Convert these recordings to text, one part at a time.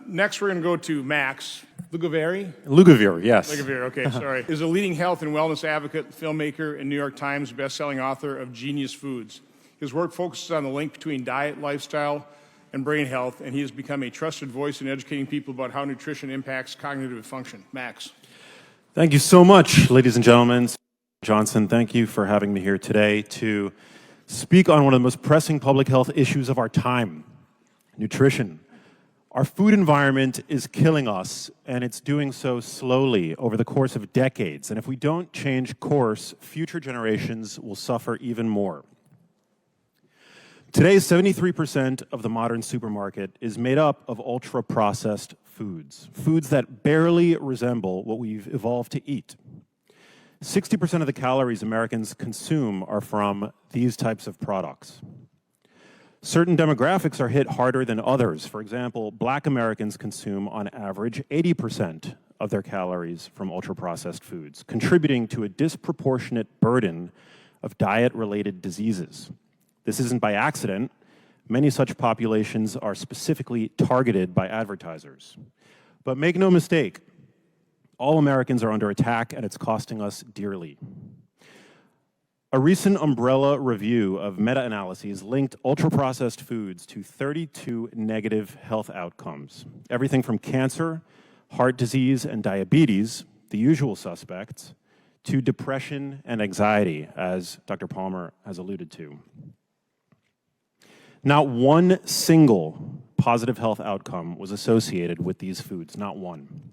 Next, we're going to go to Max Lugavere. Lugavere, yes. Lugavere, okay, sorry. Is a leading health and wellness advocate, filmmaker, and New York Times bestselling author of Genius Foods. His work focuses on the link between diet, lifestyle, and brain health, and he has become a trusted voice in educating people about how nutrition impacts cognitive function. Max. Thank you so much, ladies and gentlemen. Johnson, thank you for having me here today to speak on one of the most pressing public health issues of our time, nutrition. Our food environment is killing us, and it's doing so slowly over the course of decades. And if we don't change course, future generations will suffer even more. Today, 73% of the modern supermarket is made up of ultra-processed foods, foods that barely resemble what we've evolved to eat. 60% of the calories Americans consume are from these types of products. Certain demographics are hit harder than others. For example, Black Americans consume, on average, 80% of their calories from ultra-processed foods, contributing to a disproportionate burden of diet-related diseases. This isn't by accident. Many such populations are specifically targeted by advertisers. But make no mistake, all Americans are under attack, and it's costing us dearly. A recent umbrella review of meta-analyses linked ultra-processed foods to 32 negative health outcomes. Everything from cancer, heart disease, and diabetes, the usual suspects, to depression and anxiety, as Dr. Palmer has alluded to. Not one single positive health outcome was associated with these foods, not one.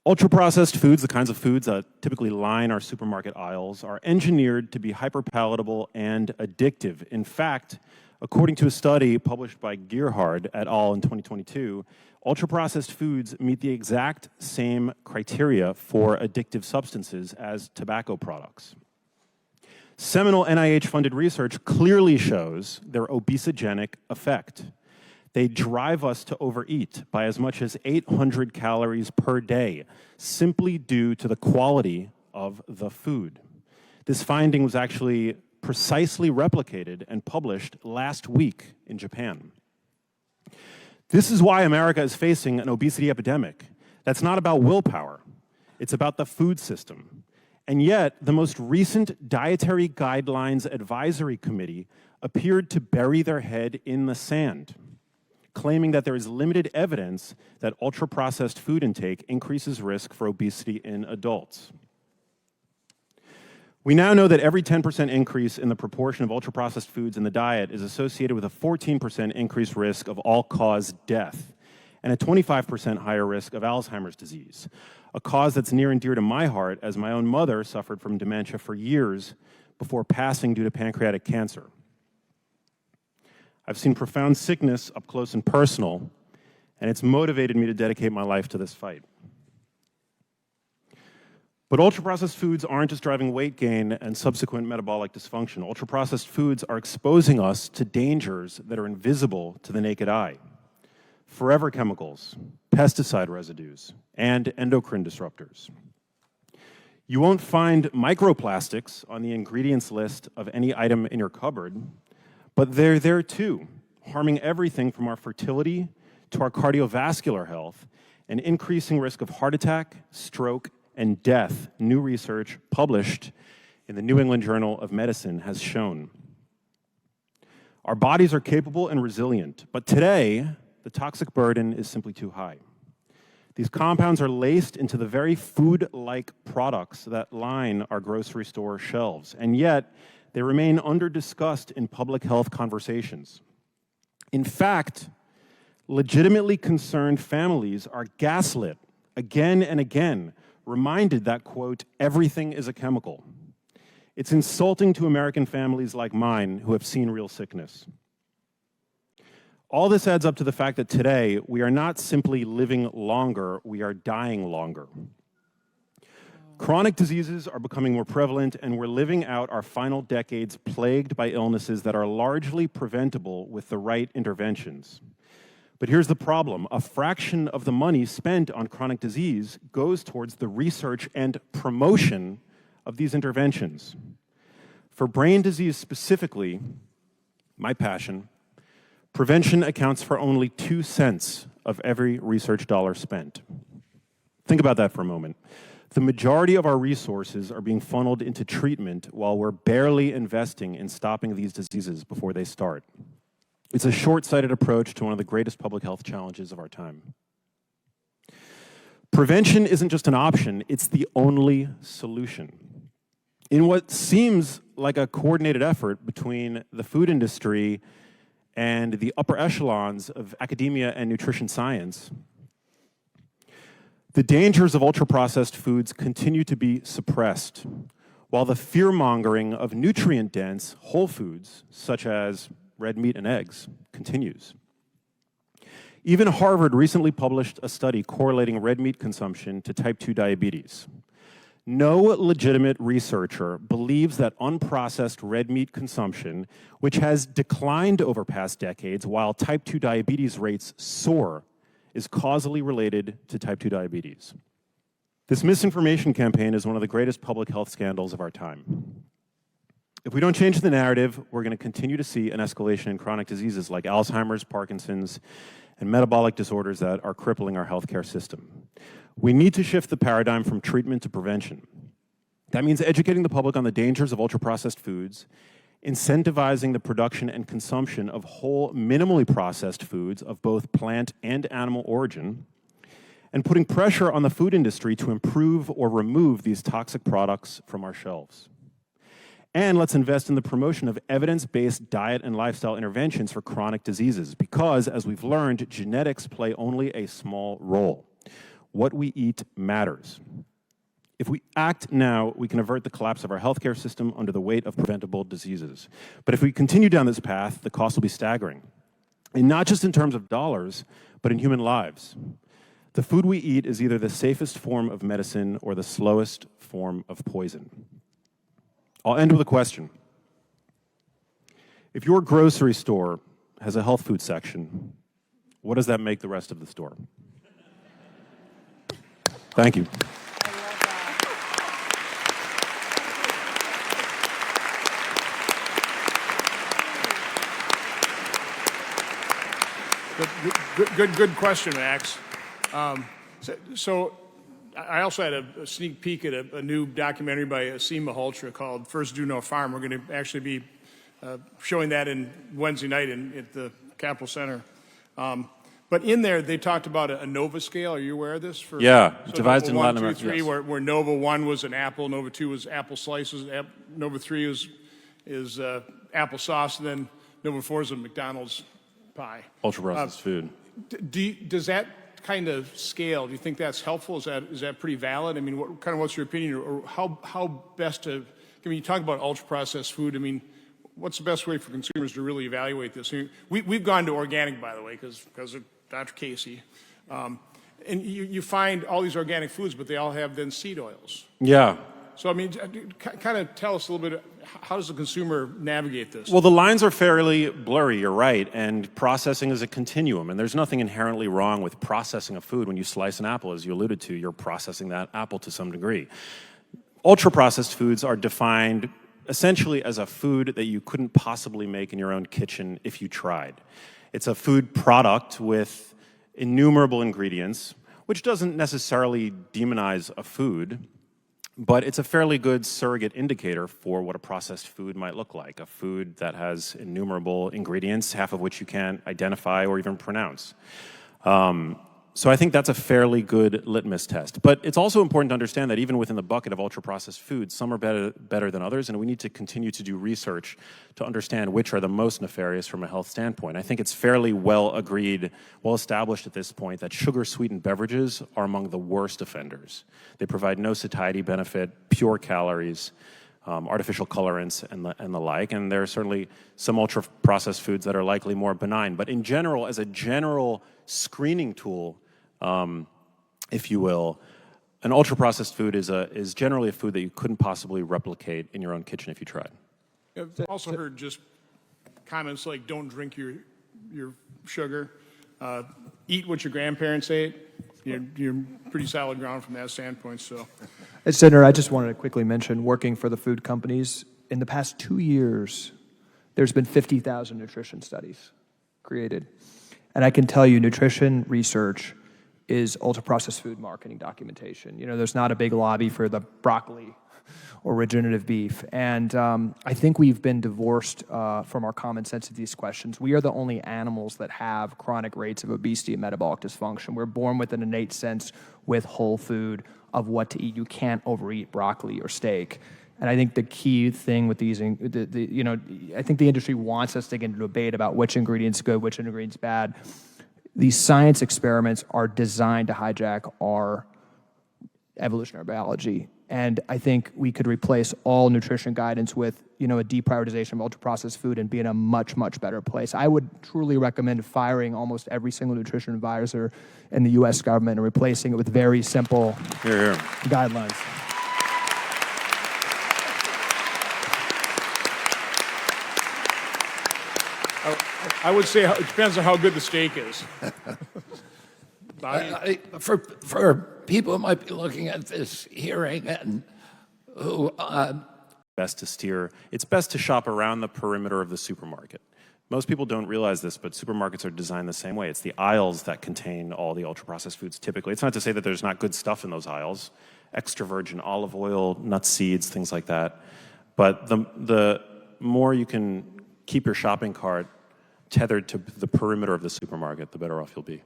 Ultra-processed foods, the kinds of foods that typically line our supermarket aisles, are engineered to be hyperpalatable and addictive. In fact, according to a study published by Gerhard et al. In 2022, ultra-processed foods meet the exact same criteria for addictive substances as tobacco products. Seminal NIH-funded research clearly shows their obesogenic effect. They drive us to overeat by as much as 800 calories per day, simply due to the quality of the food. This finding was actually precisely replicated and published last week in Japan. This is why America is facing an obesity epidemic. That's not about willpower. It's about the food system. And yet, the most recent Dietary Guidelines Advisory Committee appeared to bury their head in the sand, claiming that there is limited evidence that ultra-processed food intake increases risk for obesity in adults. We now know that every 10% increase in the proportion of ultra-processed foods in the diet is associated with a 14% increased risk of all-cause death and a 25% higher risk of Alzheimer's disease, a cause that's near and dear to my heart, as my own mother suffered from dementia for years before passing due to pancreatic cancer. I've seen profound sickness up close and personal, and it's motivated me to dedicate my life to this fight. But ultra-processed foods aren't just driving weight gain and subsequent metabolic dysfunction. Ultra-processed foods are exposing us to dangers that are invisible to the naked eye. Forever chemicals, pesticide residues, and endocrine disruptors. You won't find microplastics on the ingredients list of any item in your cupboard, but they're there too, harming everything from our fertility to our cardiovascular health and increasing risk of heart attack, stroke, and death, new research published in the New England Journal of Medicine has shown. Our bodies are capable and resilient, but today, the toxic burden is simply too high. These compounds are laced into the very food-like products that line our grocery store shelves, and yet they remain under-discussed in public health conversations. In fact, legitimately concerned families are gaslit again and again, reminded that, quote, everything is a chemical. It's insulting to American families like mine who have seen real sickness. All this adds up to the fact that today we are not simply living longer, we are dying longer. Chronic diseases are becoming more prevalent, and we're living out our final decades plagued by illnesses that are largely preventable with the right interventions. But here's the problem. A fraction of the money spent on chronic disease goes towards the research and promotion of these interventions. For brain disease specifically, my passion, Prevention accounts for only 2 cents of every research dollar spent. Think about that for a moment. The majority of our resources are being funneled into treatment while we're barely investing in stopping these diseases before they start. It's a short-sighted approach to one of the greatest public health challenges of our time. Prevention isn't just an option, it's the only solution. In what seems like a coordinated effort between the food industry and the upper echelons of academia and nutrition science, the dangers of ultra-processed foods continue to be suppressed, while the fear-mongering of nutrient-dense whole foods, such as red meat and eggs, continues. Even Harvard recently published a study correlating red meat consumption to type 2 diabetes. No legitimate researcher believes that unprocessed red meat consumption, which has declined over past decades while type 2 diabetes rates soar, is causally related to type 2 diabetes. This misinformation campaign is one of the greatest public health scandals of our time. If we don't change the narrative, we're going to continue to see an escalation in chronic diseases like Alzheimer's, Parkinson's, and metabolic disorders that are crippling our healthcare system. We need to shift the paradigm from treatment to prevention. That means educating the public on the dangers of ultra-processed foods, incentivizing the production and consumption of whole, minimally processed foods of both plant and animal origin, and putting pressure on the food industry to improve or remove these toxic products from our shelves. And let's invest in the promotion of evidence-based diet and lifestyle interventions for chronic diseases, because, as we've learned, genetics play only a small role. What we eat matters. If we act now, we can avert the collapse of our healthcare system under the weight of preventable diseases. But if we continue down this path, the cost will be staggering. And not just in terms of dollars, but in human lives. The food we eat is either the safest form of medicine or the slowest form of poison. I'll end with a question. If your grocery store has a health food section, what does that make the rest of the store? Thank you. Good question, Max. So I also had a sneak peek at a new documentary by Asim Malhotra called First Do No Farm. We're going to actually be showing that in Wednesday night at the Capitol Center. But in there, they talked about a NOVA scale. Are you aware of this? Yeah, so devised in Latin America. 1, 2, 3, yes. where NOVA 1 was an apple, NOVA 2 was apple slices, NOVA 3 is applesauce, and then NOVA 4 is a McDonald's pie. Ultra-processed food. Does that kind of scale, do you think that's helpful? Is that pretty valid? I mean, what's your opinion, or how best to? I mean, you talk about ultra-processed food. I mean, what's the best way for consumers to really evaluate this? I mean, we've gone to organic, by the way, because of Dr. Casey, and you find all these organic foods, but they all have then seed oils. Yeah. So, I mean, kind of tell us a little bit, how does the consumer navigate this? Well, the lines are fairly blurry, you're right, and processing is a continuum, and there's nothing inherently wrong with processing a food. When you slice an apple, as you alluded to, you're processing that apple to some degree. Ultra-processed foods are defined essentially as a food that you couldn't possibly make in your own kitchen if you tried. It's a food product with innumerable ingredients, which doesn't necessarily demonize a food, but it's a fairly good surrogate indicator for what a processed food might look like, a food that has innumerable ingredients, half of which you can't identify or even pronounce. So I think that's a fairly good litmus test. But it's also important to understand that even within the bucket of ultra-processed foods, some are better than others, and we need to continue to do research to understand which are the most nefarious from a health standpoint. I think it's fairly well established at this point that sugar-sweetened beverages are among the worst offenders. They provide no satiety benefit, pure calories, artificial colorants, and the like, and there are certainly some ultra-processed foods that are likely more benign. But in general, as a general screening tool, if you will, an ultra-processed food is generally a food that you couldn't possibly replicate in your own kitchen if you tried. I've also heard just comments like, don't drink your sugar, eat what your grandparents ate. You're pretty solid ground from that standpoint. So, Senator, I just wanted to quickly mention, working for the food companies, in the past 2 years, there's been 50,000 nutrition studies. created. And I can tell you, nutrition research is ultra-processed food marketing documentation. You know, there's not a big lobby for the broccoli or regenerative beef. And I think we've been divorced from our common sense of these questions. We are the only animals that have chronic rates of obesity and metabolic dysfunction. We're born with an innate sense with whole food of what to eat. You can't overeat broccoli or steak. And I think the key thing with these, you know, I think the industry wants us to get into a debate about which ingredient's good, which ingredient's bad. These science experiments are designed to hijack our evolutionary biology. And I think we could replace all nutrition guidance with, you know, a deprioritization of ultra-processed food and be in a much, much better place. I would truly recommend firing almost every single nutrition advisor in the U.S. government and replacing it with very simple guidelines. I would say it depends on how good the steak is. For people who might be looking at this hearing and who it's best to shop around the perimeter of the supermarket. Most people don't realize this, but supermarkets are designed the same way. It's the aisles that contain all the ultra-processed foods typically. It's not to say that there's not good stuff in those aisles. Extra virgin olive oil, nut seeds, things like that. But the more you can keep your shopping cart tethered to the perimeter of the supermarket, the better off you'll be.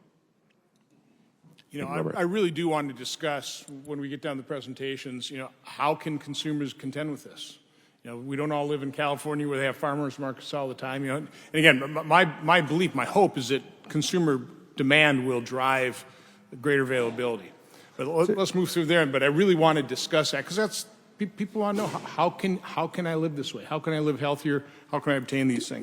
You know, I really do want to discuss, when we get down to the presentations, you know, how can consumers contend with this? You know, we don't all live in California where they have farmers markets all the time. You know, and again, my belief, my hope is that consumer demand will drive greater availability. But let's move through there. But I really want to discuss that because that's people want to know how can I live this way? How can I live healthier? How can I obtain these things?